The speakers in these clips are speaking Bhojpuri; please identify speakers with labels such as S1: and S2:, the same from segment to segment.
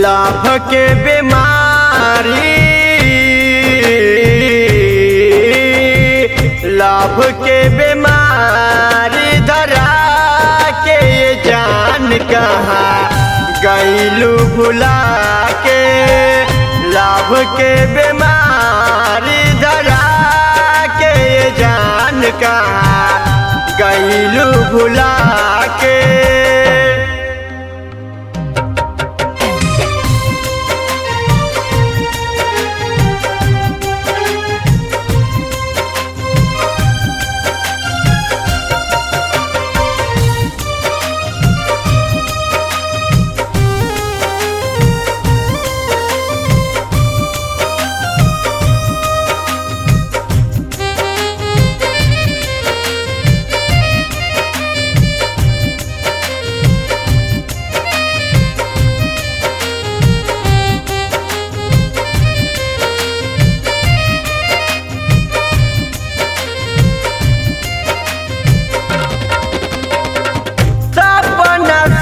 S1: लाभ के बीमारी, लाभ के बीमारी धरा के ये जान कहाँ गईलू भुला के। लाभ के बीमारी धरा के ये जान कहाँ गईलू भुला के।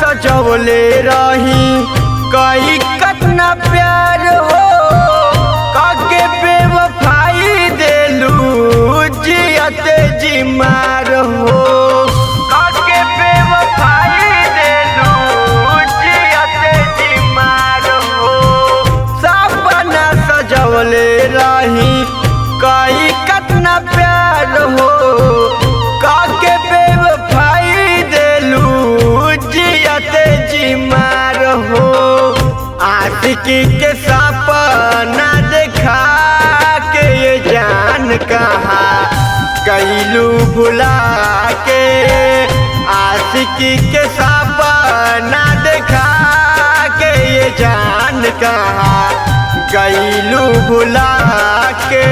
S1: सजवले रही कई कतना प्यार हो, काके बेवफाई देलू जियते जी मार हो। काके बेवफाई देलू जियते जी मार हो। सपना सजवले रही कई कतना प्यार हो, काके बेवफाई देलू जियते जी मार हो। आशिकी के सपना देखा के ये जान कहाँ गईलू भुला के। आशिकी के सपना देखा के ये जान कहाँ गईलू भुला के।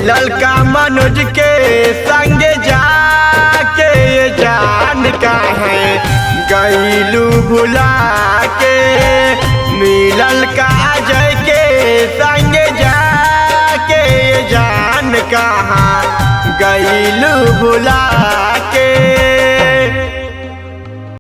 S1: ललका मनोज के संग जाके ये जान कहाँ गईलू भुला के। मिलल का अजय के संग जाके ये जान कहाँ गईलू भुला